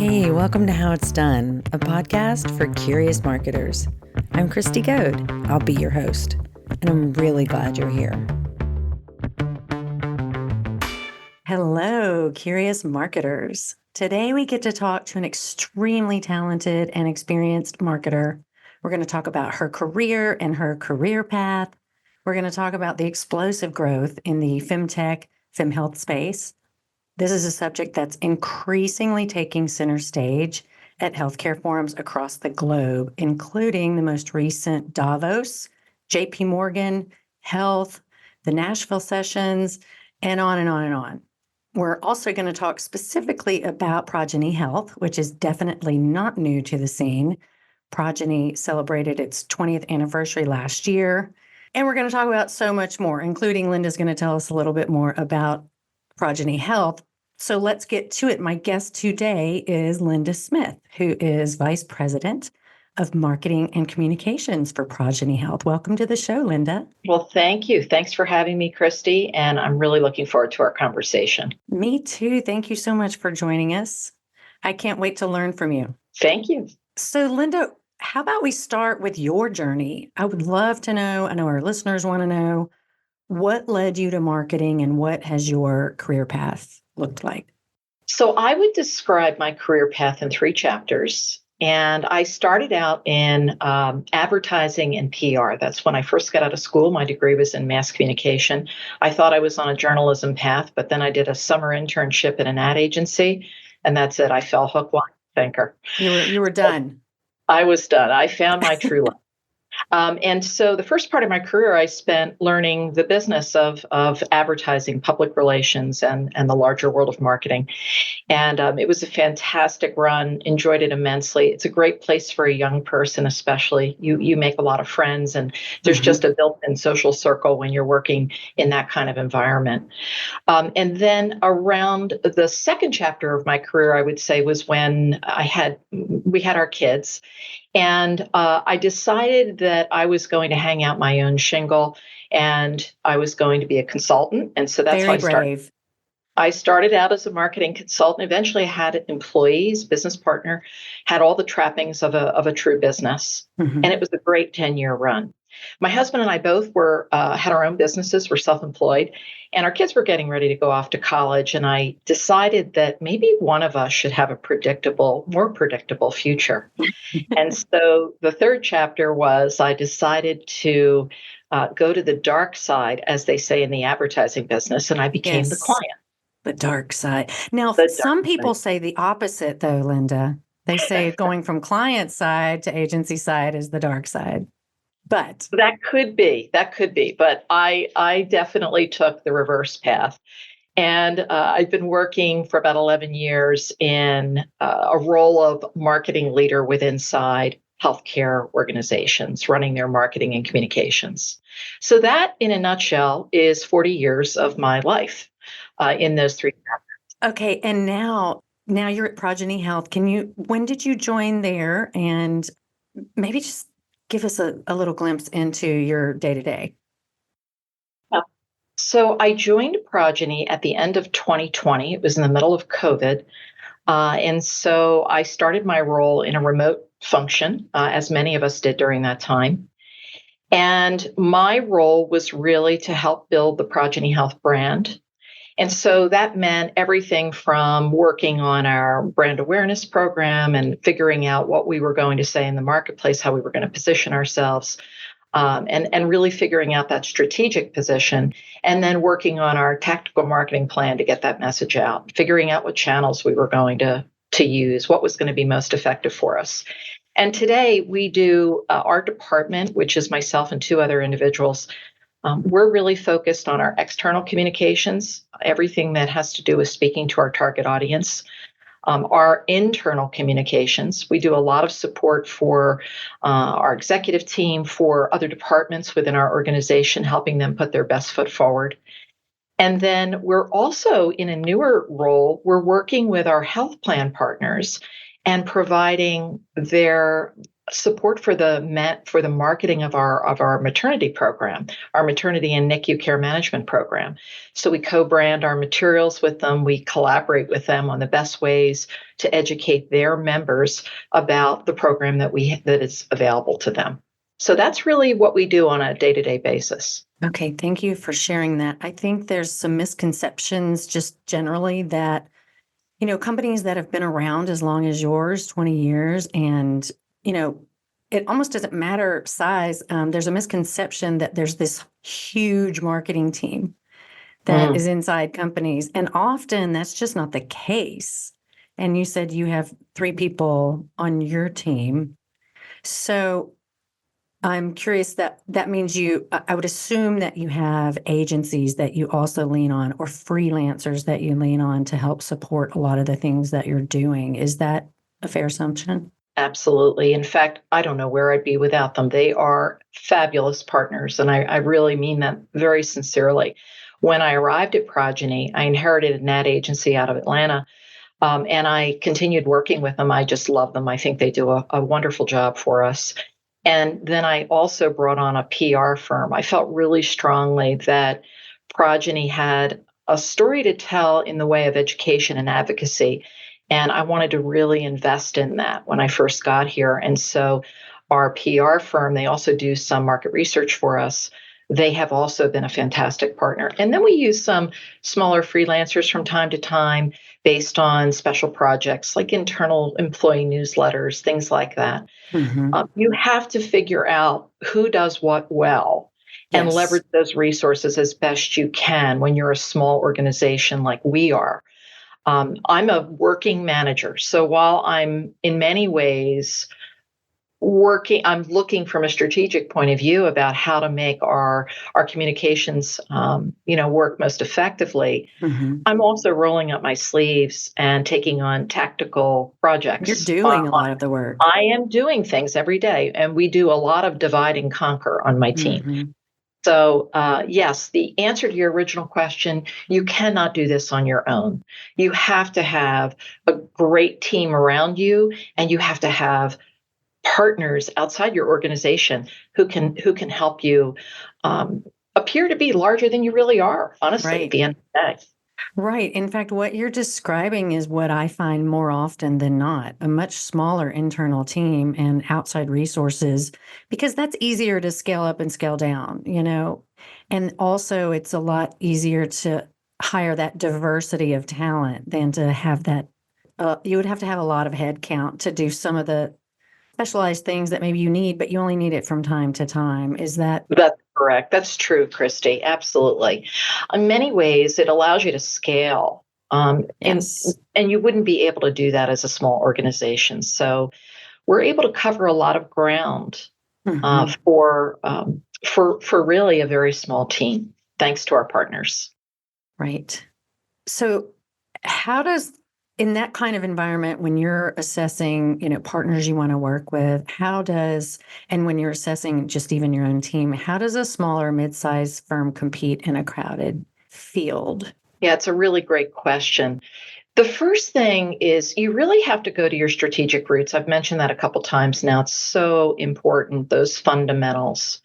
Hey, welcome to How It's Done, a podcast for curious marketers. I'm Kriste. I'll be your host, and I'm really glad you're here. Hello, curious marketers. Today we get to talk to an extremely talented and experienced marketer. We're going to talk about her career and her career path. We're going to talk about the explosive growth in the femtech, femhealth space. This is a subject that's increasingly taking center stage at healthcare forums across the globe, including the most recent Davos, JP Morgan, Health, the Nashville sessions, and on and on and on. We're also going to talk specifically about Progeny Health, which is definitely not new to the scene. Progeny celebrated its 20th anniversary last year. And we're going to talk about so much more, including Linda's going to tell us a little bit more about Progeny Health. So let's get to it. My guest today is Linda Smith, who is Vice President of Marketing and Communications for Progeny Health. Welcome to the show, Linda. Well, thank you. Thanks for having me, Kriste, and I'm really looking forward to our conversation. Me too. Thank you so much for joining us. I can't wait to learn from you. Thank you. So, Linda, how about we start with your journey? I would love to know, I know our listeners want to know, what led you to marketing and what has your career path looked like? So I would describe my career path in 3 chapters. And I started out in advertising and PR. That's when I first got out of school. My degree was in mass communication. I thought I was on a journalism path, but then I did a summer internship at an ad agency. And that's it. I fell hook, line, sinker. You were done. I was done. I found my true love. And so the first part of my career, I spent learning the business of advertising, public relations, and the larger world of marketing. And it was a fantastic run, enjoyed it immensely. It's a great place for a young person, especially. You make a lot of friends, and there's just a built-in social circle when you're working in that kind of environment. And then around the second chapter of my career, I would say, was when we had our kids. And I decided that I was going to hang out my own shingle and I was going to be a consultant. And so that's how I started. Brave. I started out as a marketing consultant. Eventually, I had employees, business partner, had all the trappings of a true business. And it was a great 10-year run. My husband and I both had our own businesses, were self-employed, and our kids were getting ready to go off to college. And I decided that maybe one of us should have a more predictable future. And so the third chapter was I decided to go to the dark side, as they say in the advertising business, and I became the client. The dark side. Now, some people say the opposite, though, Linda. They say going from client side to agency side is the dark side. But that could be. But I definitely took the reverse path. And I've been working for about 11 years in a role of marketing leader with inside healthcare organizations, running their marketing and communications. So that, in a nutshell, is 40 years of my life in those 3 chapters. Okay. And now you're at Progeny Health. When did you join there? And maybe just give us a little glimpse into your day-to-day. So I joined Progeny at the end of 2020. It was in the middle of COVID. And so I started my role in a remote function, as many of us did during that time. And my role was really to help build the Progeny Health brand. And so that meant everything from working on our brand awareness program and figuring out what we were going to say in the marketplace, how we were going to position ourselves, and really figuring out that strategic position, and then working on our tactical marketing plan to get that message out, figuring out what channels we were going to use, what was going to be most effective for us. And today we do our department, which is myself and 2 other individuals. We're really focused on our external communications, everything that has to do with speaking to our target audience. Our internal communications, we do a lot of support for our executive team, for other departments within our organization, helping them put their best foot forward. And then we're also in a newer role, we're working with our health plan partners and providing their support for the marketing of our maternity program, our maternity and NICU care management program. So we co-brand our materials with them. We collaborate with them on the best ways to educate their members about the program that is available to them. So that's really what we do on a day-to-day basis. Okay, thank you for sharing that. I think there's some misconceptions just generally that, companies that have been around as long as yours, 20 years, and, it almost doesn't matter size. There's a misconception that there's this huge marketing team that is inside companies. And often that's just not the case. And you said you have 3 people on your team. So I'm curious that means I would assume that you have agencies that you also lean on or freelancers that you lean on to help support a lot of the things that you're doing. Is that a fair assumption? Absolutely. In fact, I don't know where I'd be without them. They are fabulous partners, and I really mean that very sincerely. When I arrived at Progeny, I inherited an ad agency out of Atlanta, and I continued working with them. I just love them. I think they do a wonderful job for us. And then I also brought on a PR firm. I felt really strongly that Progeny had a story to tell in the way of education and advocacy. And I wanted to really invest in that when I first got here. And so our PR firm, they also do some market research for us. They have also been a fantastic partner. And then we use some smaller freelancers from time to time based on special projects like internal employee newsletters, things like that. You have to figure out who does what well and Yes. leverage those resources as best you can when you're a small organization like we are. I'm a working manager. So while I'm in many ways I'm looking from a strategic point of view about how to make our communications, work most effectively. I'm also rolling up my sleeves and taking on tactical You're projects. doing a lot of the work. I am doing things every day, and we do a lot of divide and conquer on my team. So, yes, the answer to your original question, you cannot do this on your own. You have to have a great team around you, and you have to have partners outside your organization who can help you appear to be larger than you really are, honestly, at the end of the day. Right. In fact, what you're describing is what I find more often than not, a much smaller internal team and outside resources, because that's easier to scale up and scale down, And also, it's a lot easier to hire that diversity of talent than to have that. You would have to have a lot of head count to do some of the specialized things that maybe you need, but you only need it from time to time. Is that? That's correct. That's true, Kriste. Absolutely. In many ways, it allows you to scale. Yes. And you wouldn't be able to do that as a small organization. So we're able to cover a lot of ground for really a very small team, thanks to our partners. Right. So how does, in that kind of environment, when you're assessing, partners you want to work with, and when you're assessing just even your own team, how does a smaller mid-sized firm compete in a crowded field? Yeah, it's a really great question. The first thing is you really have to go to your strategic roots. I've mentioned that a couple times now. It's so important, those fundamentals.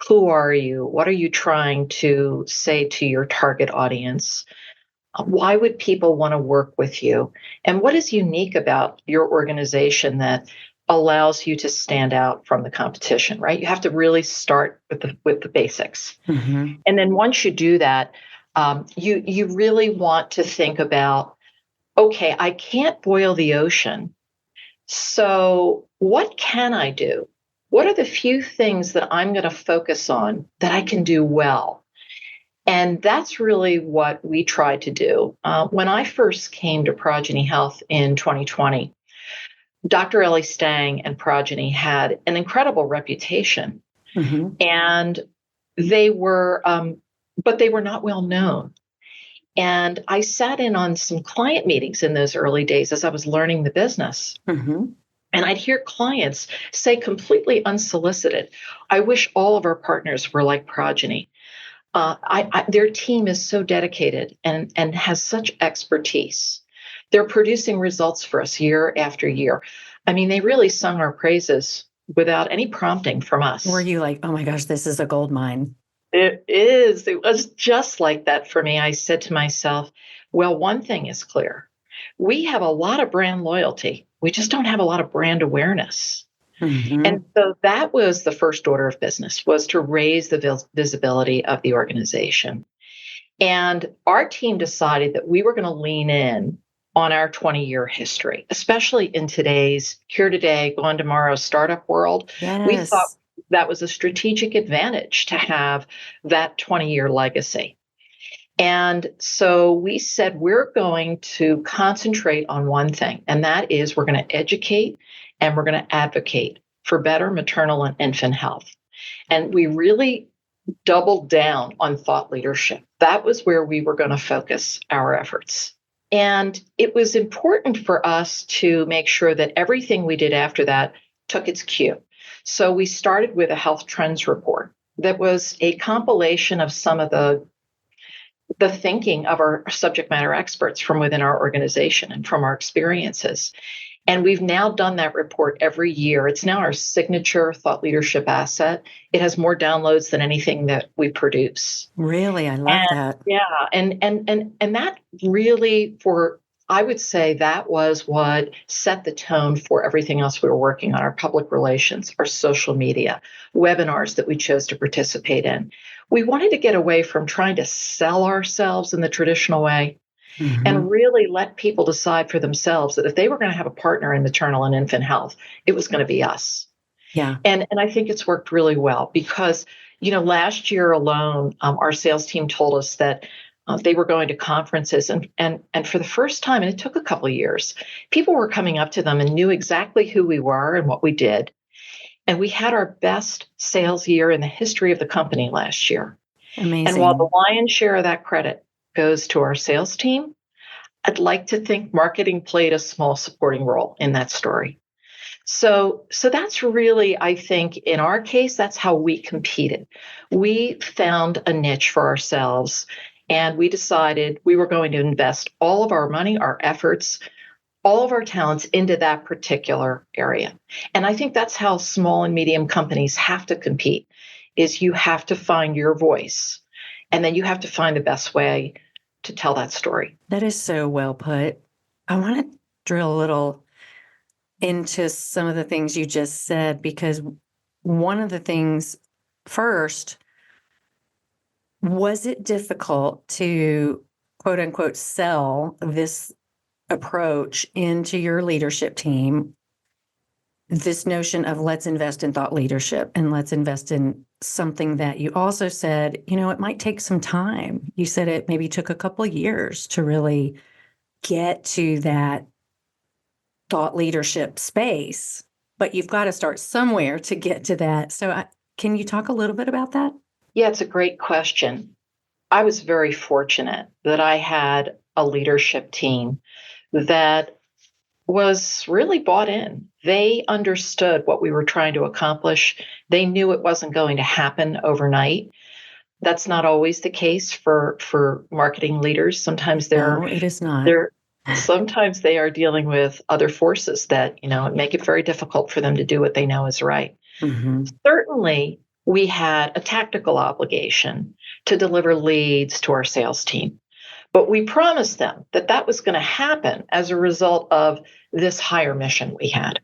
Who are you? What are you trying to say to your target audience? Why would people want to work with you? And what is unique about your organization that allows you to stand out from the competition, right? You have to really start with the basics. And then once you do that, you really want to think about, okay, I can't boil the ocean. So what can I do? What are the few things that I'm going to focus on that I can do well? And that's really what we try to do. When I first came to Progeny Health in 2020, Dr. Ellie Stang and Progeny had an incredible reputation, and they were, but they were not well known. And I sat in on some client meetings in those early days as I was learning the business. And I'd hear clients say completely unsolicited, I wish all of our partners were like Progeny. Their team is so dedicated and has such expertise. They're producing results for us year after year. I mean, they really sung our praises without any prompting from Were us. you like, oh my gosh, this is a gold mine? It is. It was just like that for me. I said to myself, well, one thing is clear. We have a lot of brand loyalty. We just don't have a lot of brand awareness. And Hmm. so that was the first order of business, was to raise the visibility of the organization. And our team decided that we were going to lean in on our 20-year history, especially in today's here today, gone tomorrow startup world. We thought Yes. that was a strategic advantage to have that 20-year legacy. And so we said we're going to concentrate on one thing, and that is we're going to educate and we're going to advocate for better maternal and infant health. And we really doubled down on thought leadership. That was where we were going to focus our efforts. And it was important for us to make sure that everything we did after that took its cue. So we started with a health trends report that was a compilation of some of the thinking of our subject matter experts from within our organization and from our experiences. And we've now done that report every year. It's now our signature thought leadership asset. It has more downloads than anything that we produce. Really, I love And that. yeah, and that really for I would say that was what set the tone for everything else we were working on, our public relations, our social media, webinars that we chose to participate in. We wanted to get away from trying to sell ourselves in the traditional way and Hmm. really let people decide for themselves that if they were going to have a partner in maternal and infant health, it was going to be us. Yeah. And I think it's worked really well because, last year alone, our sales team told us that they were going to conferences and for the first time, and it took a couple of years, people were coming up to them and knew exactly who we were and what we did. And we had our best sales year in the history of the company last year. And while the Amazing. lion's share of that credit goes to our sales team, I'd like to think marketing played a small supporting role in that story. So that's really, I think, in our case, that's how we competed. We found a niche for ourselves, and we decided we were going to invest all of our money, our efforts, all of our talents into that particular area. And I think that's how small and medium companies have to compete, is you have to find your voice, and then you have to find the best way to tell that story. That is so well put. I want to drill a little into some of the things you just said, because one of the things first, was it difficult to quote unquote sell this approach into your leadership team? This notion of let's invest in thought leadership and let's invest in something that you also said, it might take some time. You said it maybe took a couple of years to really get to that thought leadership space, but you've got to start somewhere to get to that. So, can you talk a little bit about that? Yeah, it's a great question. I was very fortunate that I had a leadership team that was really bought in. They understood what we were trying to accomplish. They knew it wasn't going to happen overnight. That's not always the case for marketing leaders. Sometimes No, it is not. they're sometimes they are dealing with other forces that, make it very difficult for them to do what they know is right. Hmm. Certainly, we had a tactical obligation to deliver leads to our sales team. But we promised them that that was going to happen as a result of this higher mission we had.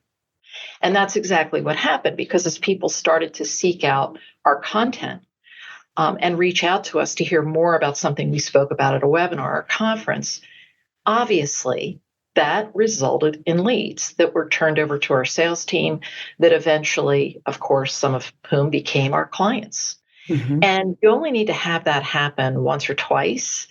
And that's exactly what happened because as people started to seek out our content and reach out to us to hear more about something we spoke about at a webinar or conference, obviously that resulted in leads that were turned over to our sales team that eventually, of course, some of whom became our clients. Hmm. And you only need to have that happen once or twice.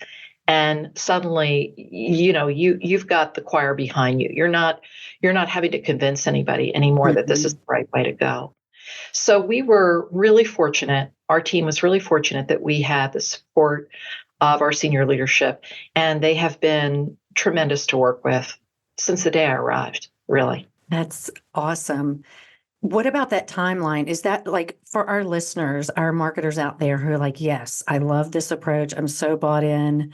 And suddenly, you've got the choir behind you. You're not having to convince anybody anymore that this is Hmm. the right way to go. So we were really fortunate. Our team was really fortunate that we had the support of our senior leadership, and they have been tremendous to work with since the day I arrived, really. That's awesome. What about that timeline? Is that like for our listeners, our marketers out there who are like, yes, I love this approach. I'm so bought in.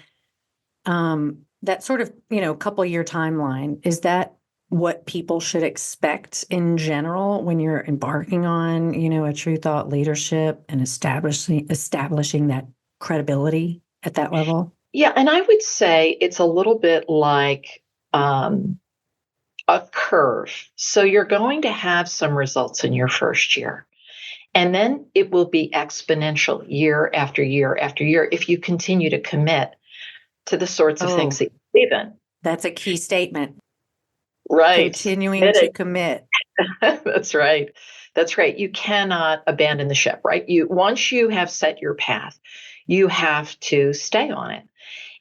That sort of, couple year timeline, is that what people should expect in general when you're embarking on, a true thought leadership and establishing that credibility at that level? Yeah, and I would say it's a little bit like a curve. So you're going to have some results in your first year. And then it will be exponential year after year after year if you continue to commit to the sorts of things Oh, that you believe in. that's a key statement. Right. Continuing to commit. That's right. That's right. You cannot abandon the ship, right? Once you have set your path, you have to stay on it.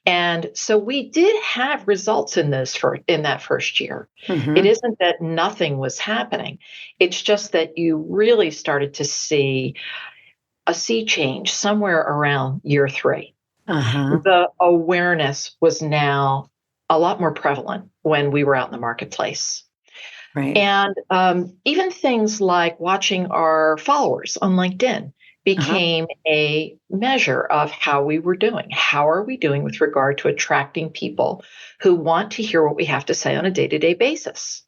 And so we did have results in that first year. It Mm-hmm. isn't that nothing was happening. It's just that you really started to see a sea change somewhere around year 3. Uh-huh. The awareness was now a lot more prevalent when we were out in the marketplace. Right. And even things like watching our followers on LinkedIn Uh-huh. became a measure of how we were doing. How are we doing with regard to attracting people who want to hear what we have to say on a day to day basis?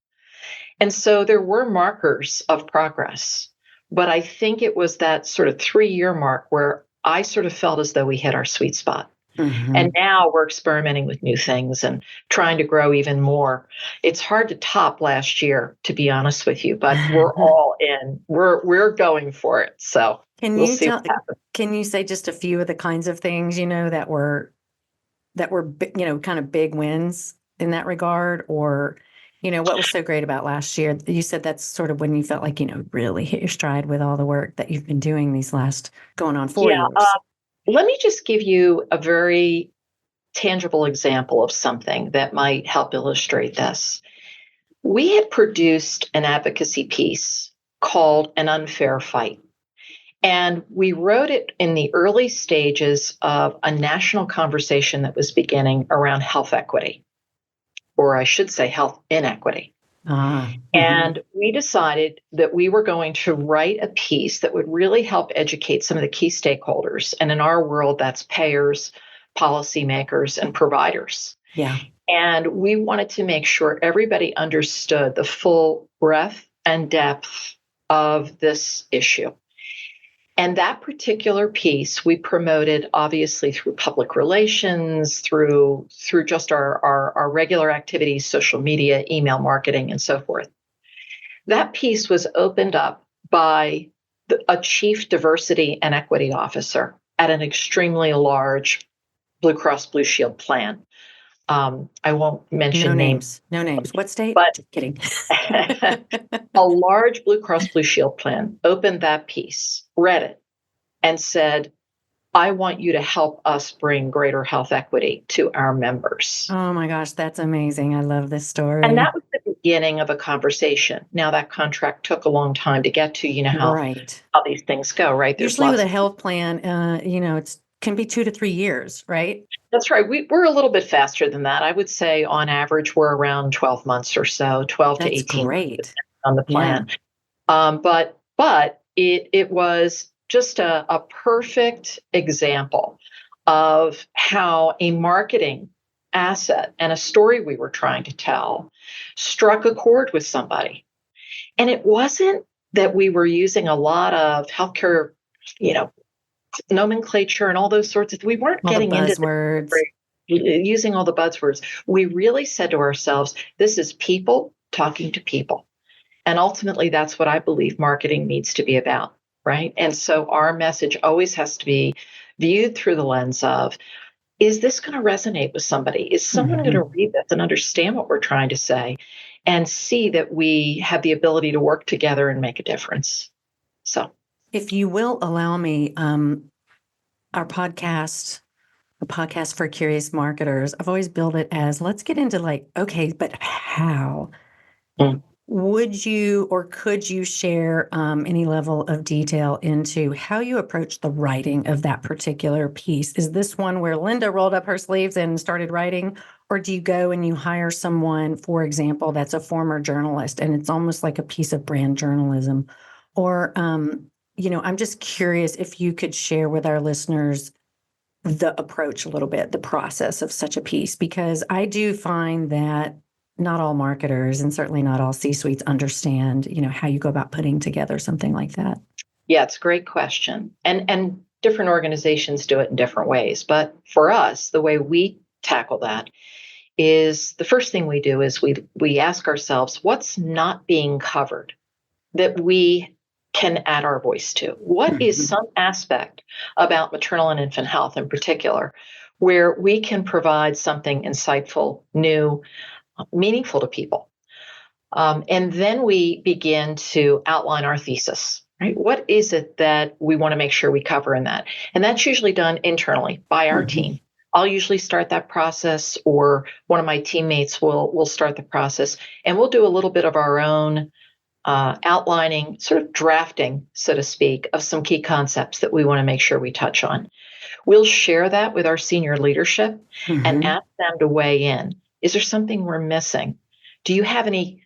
And so there were markers of progress. But I think it was that sort of 3-year mark where I sort of felt as though we hit our sweet spot. And Mm-hmm. now we're experimenting with new things and trying to grow even more. It's hard to top last year, to be honest with you, but we're all in. We're going for it. So Can we'll you see tell, what happens. can you say just a few of the kinds of things, that were kind of big wins in that regard? Or, what was so great about last year? You said that's sort of when you felt like, really hit your stride with all the work that you've been doing these last going on 4 Yeah. years. Let me just give you a very tangible example of something that might help illustrate this. We had produced an advocacy piece called An Unfair Fight. And we wrote it in the early stages of a national conversation that was beginning around health equity, or I should say health inequity. Ah, mhm. And we decided that we were going to write a piece that would really help educate some of the key stakeholders. And in our world, that's payers, policymakers, and providers. Yeah. And we wanted to make sure everybody understood the full breadth and depth of this issue. And that particular piece we promoted obviously through public relations, through just our regular activities, social media, email marketing, and so forth. That piece was opened up by a chief diversity and equity officer at an extremely large Blue Cross Blue Shield plan. I won't No mention names, names. No names. What state? but Just kidding. a large Blue Cross Blue Shield plan opened that piece, read it, and said, I want you to help us bring greater health equity to our members. Oh my gosh, that's amazing. I love this And story. that was the beginning of a conversation. Now, that contract took a long time to get to, Right. how these things go, right? There's Usually with lots a of, health plan, it's can be 2 to 3 years, right? that's right. We're a little bit faster than that. I would say on average, we're around 12 months or so, 12 to That's 18 months great. on the Yeah. plan. But it was just a perfect example of how a marketing asset and a story we were trying to tell struck a chord with somebody. And it wasn't that we were using a lot of healthcare, you know, nomenclature and all those sorts of. We weren't All the getting into buzzwords. using all the buzzwords. We really said to ourselves, "This is people talking to people." And ultimately, that's what I believe marketing needs to be about, right? And so our message always has to be viewed through the lens of, is this going to resonate with somebody? Is someone going to Mhm. read this and understand what we're trying to say and see that we have the ability to work together and make a difference? So, If you will allow me, our podcast, a podcast for curious marketers, I've always built it as let's get into like, okay, but how? mm, Would you or could you share any level of detail into how you approach the writing of that particular piece? Is this one where Linda rolled up her sleeves and started writing? Or do you go and you hire someone, for example, that's a former journalist and it's almost like a piece of brand journalism? Or, I'm just curious if you could share with our listeners the approach a little bit, the process of such a piece, because I do find that not all marketers and certainly not all C-suites understand, how you go about putting together something like that. Yeah, it's a great question. And different organizations do it in different ways. But for us, the way we tackle that is the first thing we do is we ask ourselves, what's not being covered that we can add our voice to? What is some aspect about maternal and infant health in particular where we can provide something insightful, new, meaningful to people? And then we begin to outline our thesis, right? What is it that we want to make sure we cover in that? And that's usually done internally by our team. I'll usually start that process, or one of my teammates will start the process, and we'll do a little bit of our own outlining, sort of drafting, so to speak, of some key concepts that we want to make sure we touch on. We'll share that with our senior leadership and ask them to weigh in. Is there something we're missing? Do you have any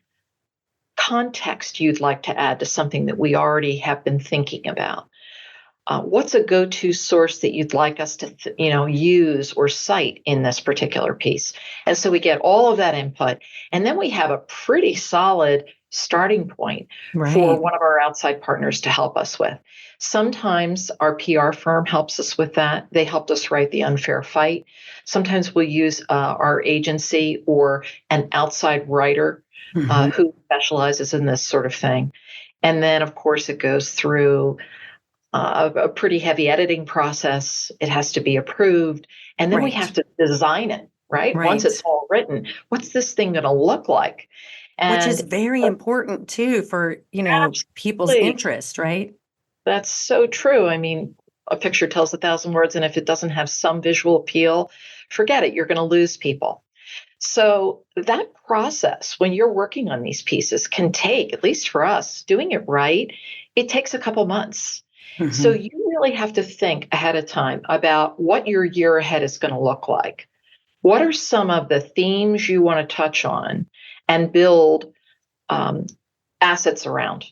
context you'd like to add to something that we already have been thinking about? What's a go-to source that you'd like us to, use or cite in this particular piece? And so we get all of that input, and then we have a pretty solid starting point for one of our outside partners to help us with. Sometimes our PR firm helps us with that. They helped us write The Unfair Fight. Sometimes we'll use our agency or an outside writer who specializes in this sort of thing. And then, of course, it goes through a pretty heavy editing process. It has to be approved. And then we have to design it, right? Once it's all written, what's this thing going to look like? Which is very important too for, people's interest, right? That's so true. I mean, a picture tells 1,000 words, and if it doesn't have some visual appeal, forget it. You're going to lose people. So that process, when you're working on these pieces, can take, at least for us, doing it right, it takes a couple months. So you really have to think ahead of time about what your year ahead is going to look like. What are some of the themes you want to touch on and build assets around?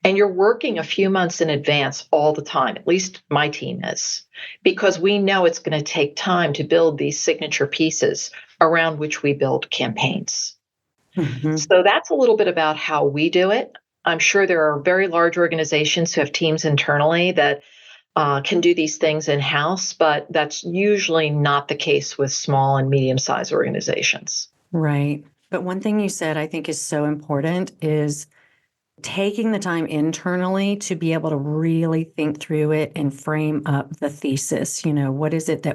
And you're working a few months in advance all the time, at least my team is, because we know it's going to take time to build these signature pieces around which we build campaigns. So that's a little bit about how we do it. I'm sure there are very large organizations who have teams internally that can do these things in-house, but that's usually not the case with small and medium-sized organizations. Right. But one thing you said I think is so important is taking the time internally to be able to really think through it and frame up the thesis. What is it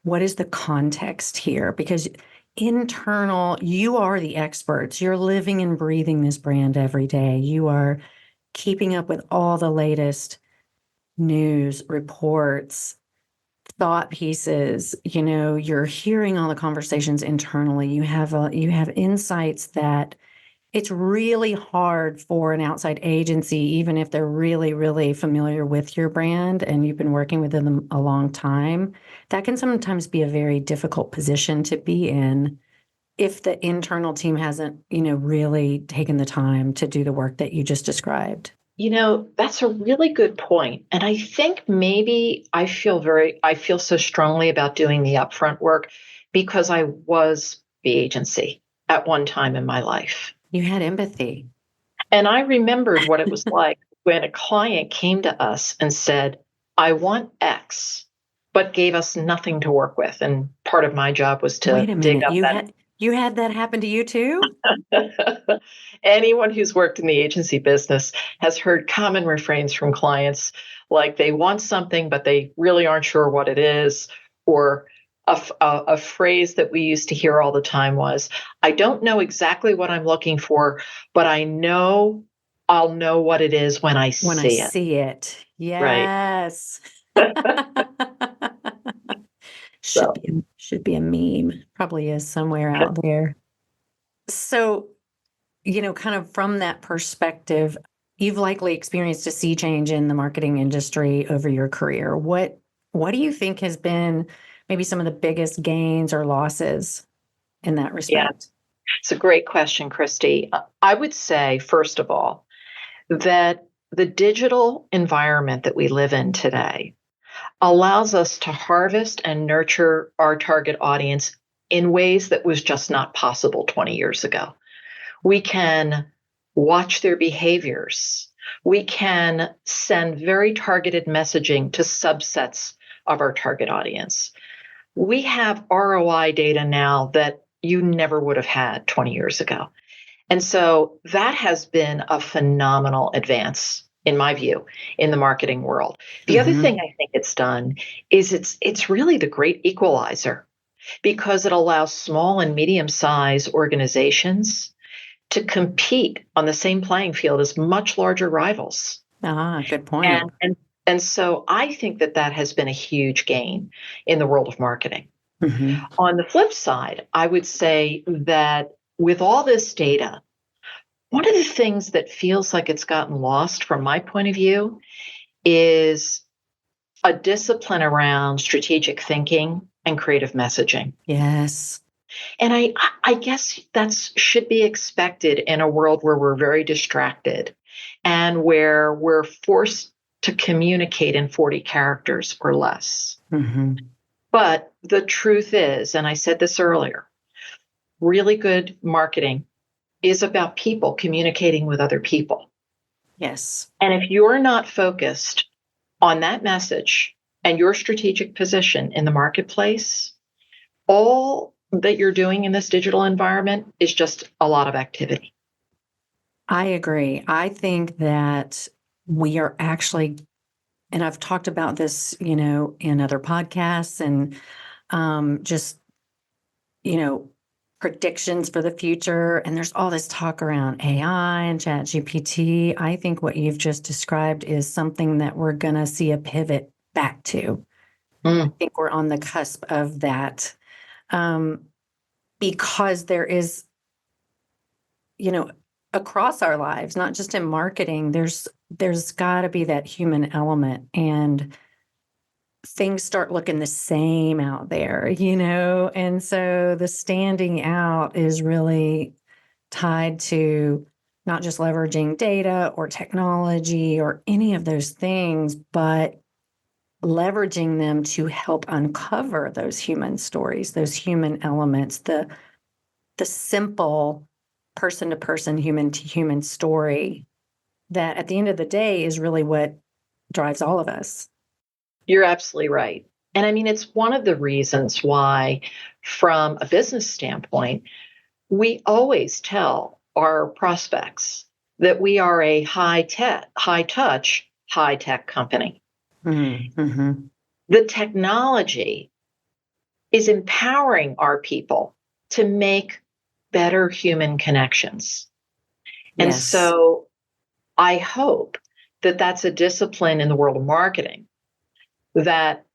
what is the context here? Because internal, you are the experts. You're living and breathing this brand every day. You are keeping up with all the latest news, reports, thought pieces. You're hearing all the conversations internally. You have insights that it's really hard for an outside agency, even if they're really, really familiar with your brand and you've been working with them a long time. That can sometimes be a very difficult position to be in if the internal team hasn't, really taken the time to do the work that you just described. That's a really good point. And I think maybe I feel so strongly about doing the upfront work because I was the agency at one time in my life. You had empathy. And I remembered what it was like when a client came to us and said, I want X, but gave us nothing to work with. And part of my job was to Wait a dig minute. up You had that happen to you too? Anyone who's worked in the agency business has heard common refrains from clients like they want something, but they really aren't sure what it is. Or a phrase that we used to hear all the time was, I don't know exactly what I'm looking for, but I know I'll know what it is when I see it. Yes. Right. Should be a meme. Probably is somewhere out there. So, kind of from that perspective, you've likely experienced a sea change in the marketing industry over your career. What do you think has been maybe some of the biggest gains or losses in that respect? Yeah, it's a great question, Kriste. I would say, first of all, that the digital environment that we live in today allows us to harvest and nurture our target audience in ways that was just not possible 20 years ago. We can watch their behaviors. We can send very targeted messaging to subsets of our target audience. We have ROI data now that you never would have had 20 years ago. And so that has been a phenomenal advance, in my view, in the marketing world. The other thing I think it's done is it's really the great equalizer, because it allows small and medium-sized organizations to compete on the same playing field as much larger rivals. Good point. And so I think that has been a huge gain in the world of marketing. On the flip side, I would say that with all this data, one of the things that feels like it's gotten lost from my point of view is a discipline around strategic thinking and creative messaging. Yes. And I guess that should be expected in a world where we're very distracted and where we're forced to communicate in 40 characters or less. But the truth is, and I said this earlier, really good marketing is about people communicating with other people. Yes. And if you're not focused on that message and your strategic position in the marketplace, all that you're doing in this digital environment is just a lot of activity. I agree. I think that we are actually, and I've talked about this, in other podcasts and just, predictions for the future. And there's all this talk around AI and ChatGPT. I think what you've just described is something that we're going to see a pivot back to. I think we're on the cusp of that because there is, across our lives, not just in marketing, there's got to be that human element, and things start looking the same out there, and so the standing out is really tied to not just leveraging data or technology or any of those things, but leveraging them to help uncover those human stories, those human elements, the simple person-to-person, human-to-human story that at the end of the day is really what drives all of us. You're absolutely right. And I mean, it's one of the reasons why, from a business standpoint, we always tell our prospects that we are a high-touch, high-tech company. The technology is empowering our people to make better human connections. And Yes. so I hope that that's a discipline in the world of marketing, that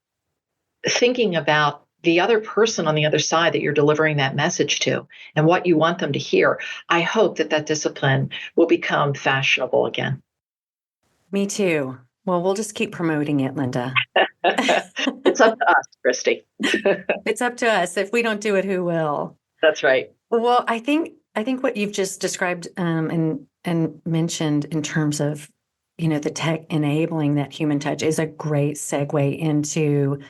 thinking about the other person on the other side that you're delivering that message to and what you want them to hear, I hope that discipline will become fashionable again. Me too. Well, we'll just keep promoting it, Linda. It's up to us, Kriste. It's up to us. If we don't do it, who will? That's right. Well, I think what you've just described and mentioned in terms of, the tech enabling that human touch is a great segue into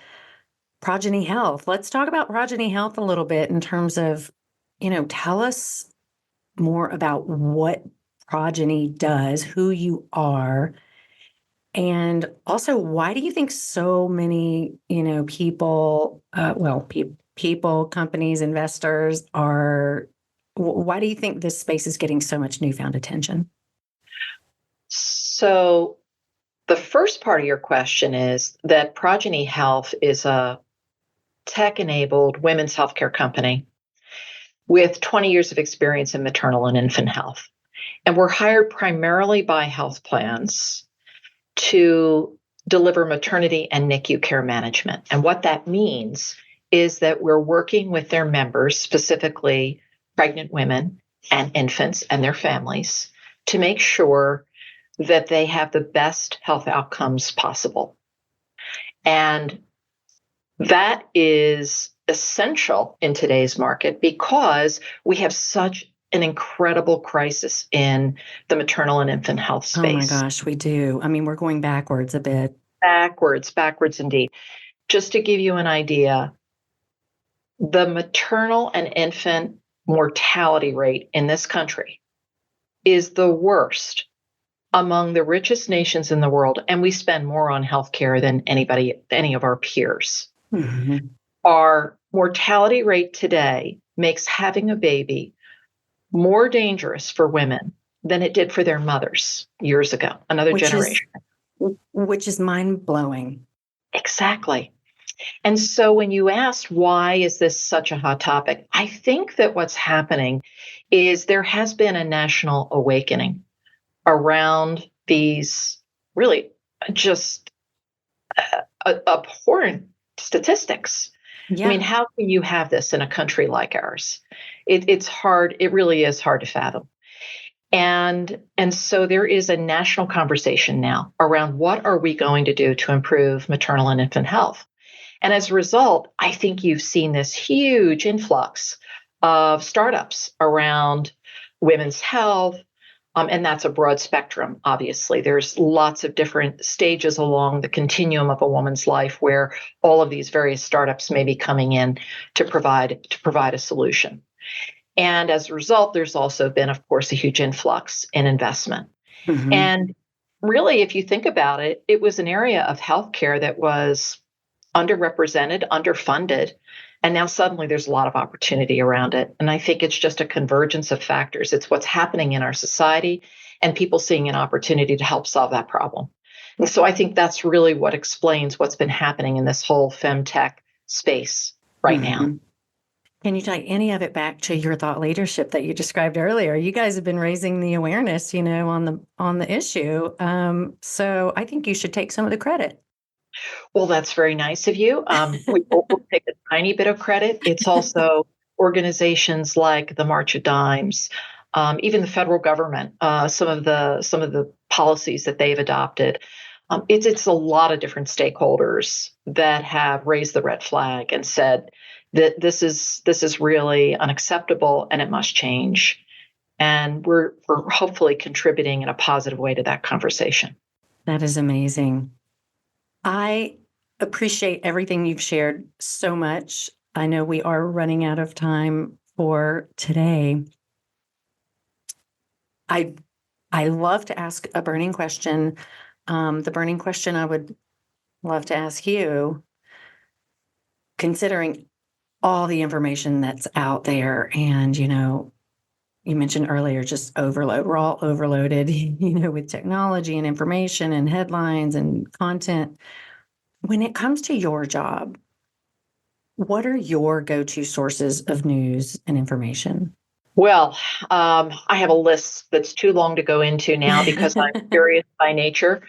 Progeny Health. Let's talk about Progeny Health a little bit in terms of, tell us more about what Progeny does, who you are, and also why do you think so many, people, people, companies, investors why do you think this space is getting so much newfound attention? So the first part of your question is that Progeny Health is a tech-enabled women's healthcare company with 20 years of experience in maternal and infant health. And we're hired primarily by health plans to deliver maternity and NICU care management. And what that means is that we're working with their members, specifically pregnant women and infants and their families, to make sure that they have the best health outcomes possible. And that is essential in today's market because we have such an incredible crisis in the maternal and infant health space. Oh my gosh, we do. I mean, we're going backwards a bit. Backwards indeed. Just to give you an idea, The maternal and infant mortality rate in this country is the worst among the richest nations in the world, and we spend more on healthcare than any of our peers. Mhm. Our mortality rate today makes having a baby more dangerous for women than it did for their mothers years ago, another Which is generation. mind blowing. Exactly. And so when you asked why is this such a hot topic, I think that what's happening is there has been a national awakening around these really just abhorrent statistics. I mean, Yeah. how can you have this in a country like ours? It's hard. It really is hard to fathom. And so there is a national conversation now around what are we going to do to improve maternal and infant health. And as a result, I think you've seen this huge influx of startups around women's health. And that's a broad spectrum, obviously. There's lots of different stages along the continuum of a woman's life where all of these various startups may be coming in to provide a solution. And as a result, there's also been, of course, a huge influx in investment. Mhm. And really, if you think about it, it was an area of healthcare that was underrepresented, underfunded. And now suddenly there's a lot of opportunity around it. And I think it's just a convergence of factors. It's what's happening in our society and people seeing an opportunity to help solve that problem. And so I think that's really what explains what's been happening in this whole femtech space right now. Mhm. Can you tie any of it back to your thought leadership that you described earlier? You guys have been raising the awareness, on the issue. So I think you should take some of the credit. Well, that's very nice of you. We'll take a tiny bit of credit. It's also organizations like the March of Dimes, even the federal government, some of the policies that they've adopted. It's a lot of different stakeholders that have raised the red flag and said that this is really unacceptable and it must change. And we're hopefully contributing in a positive way to that conversation. That is amazing. I appreciate everything you've shared so much. I know we are running out of time for today. I I love to ask a burning question. The burning question I would love to ask you, considering all the information that's out there, and you mentioned earlier just overload. We're all overloaded, with technology and information and headlines and content. When it comes to your job, what are your go-to sources of news and information? Well, I have a list that's too long to go into now because I'm curious by nature,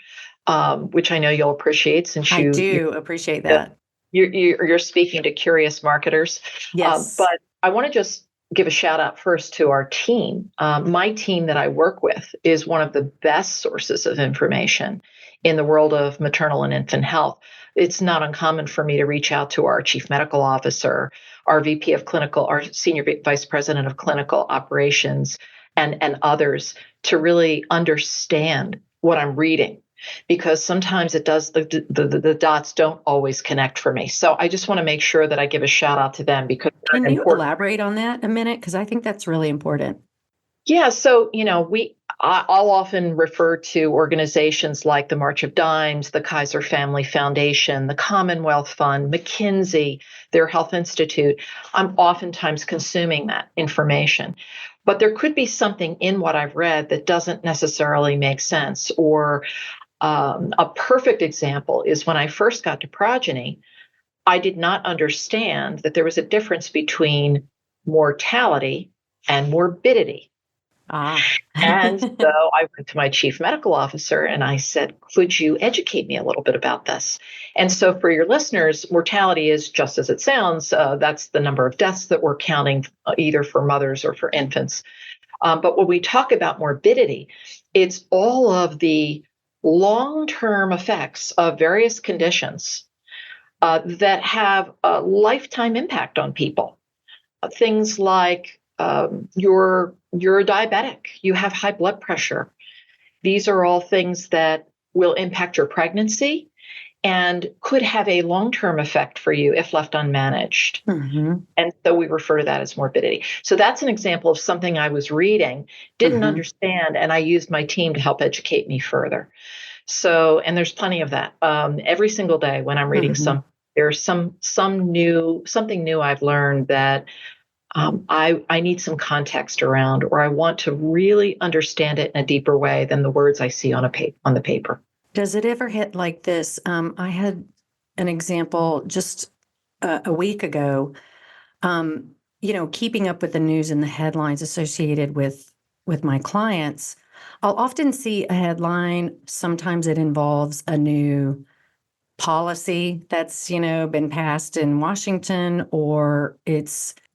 which I know you'll appreciate since I do appreciate uh, that. you're speaking to curious marketers. Yes. But I want to just give a shout out first to our team. My team that I work with is one of the best sources of information in the world of maternal and infant health. It's not uncommon for me to reach out to our chief medical officer, our VP of clinical, our senior vice president of clinical operations, and others to really understand what I'm reading because sometimes it does the dots don't always connect for me. So I just want to make sure that I give a shout out to them because Can they're you important. elaborate on that a minute? Because I think that's really important. Yeah, so I'll often refer to organizations like the March of Dimes, the Kaiser Family Foundation, the Commonwealth Fund, McKinsey, their Health Institute. I'm oftentimes consuming that information. But there could be something in what I've read that doesn't necessarily make sense. Or a perfect example is when I first got to Progeny, I did not understand that there was a difference between mortality and morbidity. Ah. And so I went to my chief medical officer and I said, could you educate me a little bit about this? And so for your listeners, mortality is just as it sounds. That's the number of deaths that we're counting either for mothers or for infants. But when we talk about morbidity, it's all of the long term effects of various conditions that have a lifetime impact on people. Things like you're a diabetic, you have high blood pressure. These are all things that will impact your pregnancy and could have a long-term effect for you if left unmanaged. Mm-hmm. And so we refer to that as morbidity. So that's an example of something I was reading, didn't Mm-hmm. understand, and I used my team to help educate me further. So, and there's plenty of that. Every single day when I'm reading Mm-hmm. there's something new I've learned that I need some context around, or I want to really understand it in a deeper way than the words I see on the paper. Does it ever hit like this? I had an example just a week ago. Keeping up with the news and the headlines associated with my clients, I'll often see a headline. Sometimes it involves a new policy that's been passed in Washington, or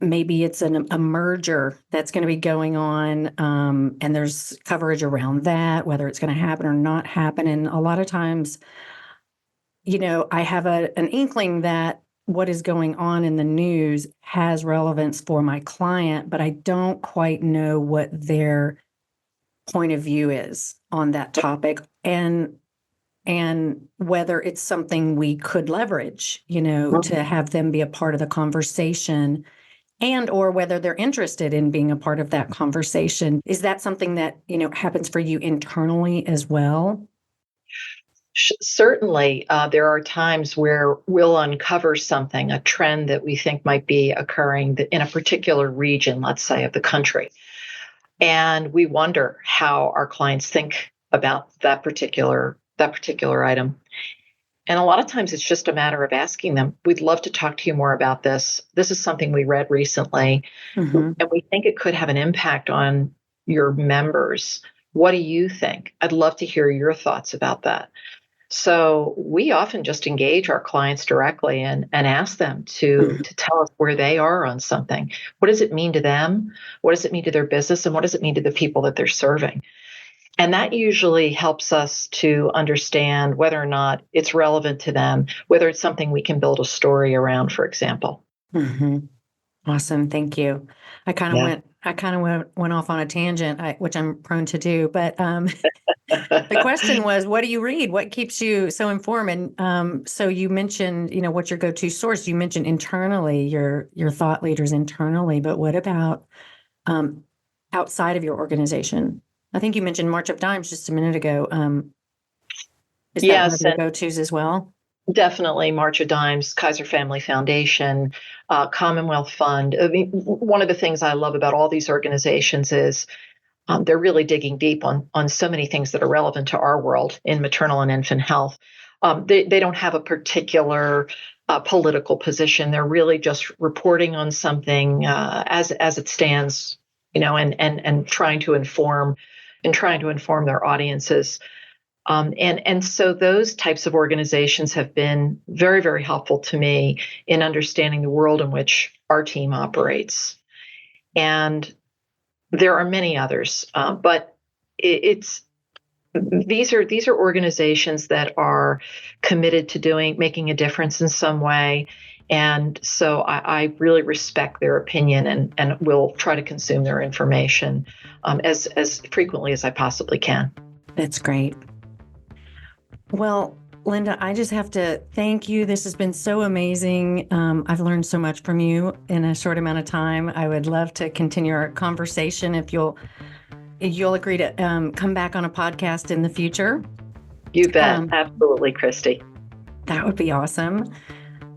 maybe it's a merger that's going to be going on, and there's coverage around that, whether it's going to happen or not happen. And a lot of times, I have an inkling that what is going on in the news has relevance for my client, but I don't quite know what their point of view is on that topic, and whether it's something we could leverage, to have them be a part of the conversation, and or whether they're interested in being a part of that conversation. Is that something that, happens for you internally as well? Certainly, there are times where we'll uncover something, a trend that we think might be occurring in a particular region, let's say, of the country. And we wonder how our clients think about that particular item. And a lot of times it's just a matter of asking them, we'd love to talk to you more about this. This is something we read recently, Mm-hmm. and we think it could have an impact on your members. What do you think? I'd love to hear your thoughts about that. So we often just engage our clients directly and ask them to tell us where they are on something. What does it mean to them? What does it mean to their business? And what does it mean to the people that they're serving? And that usually helps us to understand whether or not it's relevant to them, whether it's something we can build a story around, for example. Mm-hmm. Awesome. Thank you. I kind of went off on a tangent, which I'm prone to do, but the question was, what do you read? What keeps you so informed? And so you mentioned, what's your go-to source? You mentioned internally, your thought leaders internally, but what about outside of your organization? I think you mentioned March of Dimes just a minute ago. Is that one of Yes, your and go-tos as well? definitely March of Dimes, Kaiser Family Foundation, Commonwealth Fund. I mean, one of the things I love about all these organizations is they're really digging deep on so many things that are relevant to our world in maternal and infant health. They don't have a particular political position. They're really just reporting on something as it stands, and trying to inform their audiences. And so those types of organizations have been very, very helpful to me in understanding the world in which our team operates. And there are many others, but these are organizations that are committed to making a difference in some way. And so I really respect their opinion and will try to consume their information as frequently as I possibly can. That's great. Well, Linda, I just have to thank you. This has been so amazing. I've learned so much from you in a short amount of time. I would love to continue our conversation if you'll agree to come back on a podcast in the future. You bet. Absolutely, Kriste. That would be awesome.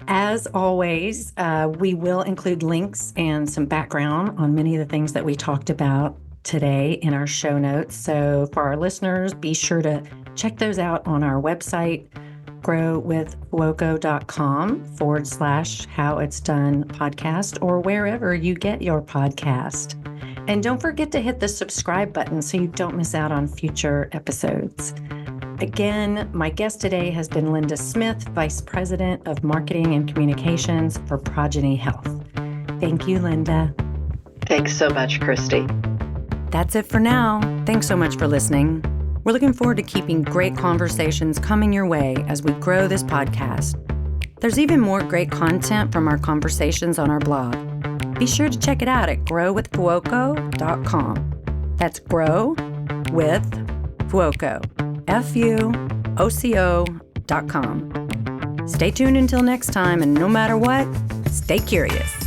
As always, we will include links and some background on many of the things that we talked about today in our show notes. So for our listeners, be sure to check those out on our website, growwithfuoco.com/howitsdone podcast, or wherever you get your podcast. And don't forget to hit the subscribe button so you don't miss out on future episodes. Again, my guest today has been Linda Smith, Vice President of Marketing and Communications for Progeny Health. Thank you, Linda. Thanks so much, Kriste. That's it for now. Thanks so much for listening. We're looking forward to keeping great conversations coming your way as we grow this podcast. There's even more great content from our conversations on our blog. Be sure to check it out at growwithfuoco.com. That's Grow with Fuoco, FUOCO.com. Stay tuned until next time, and no matter what, stay curious.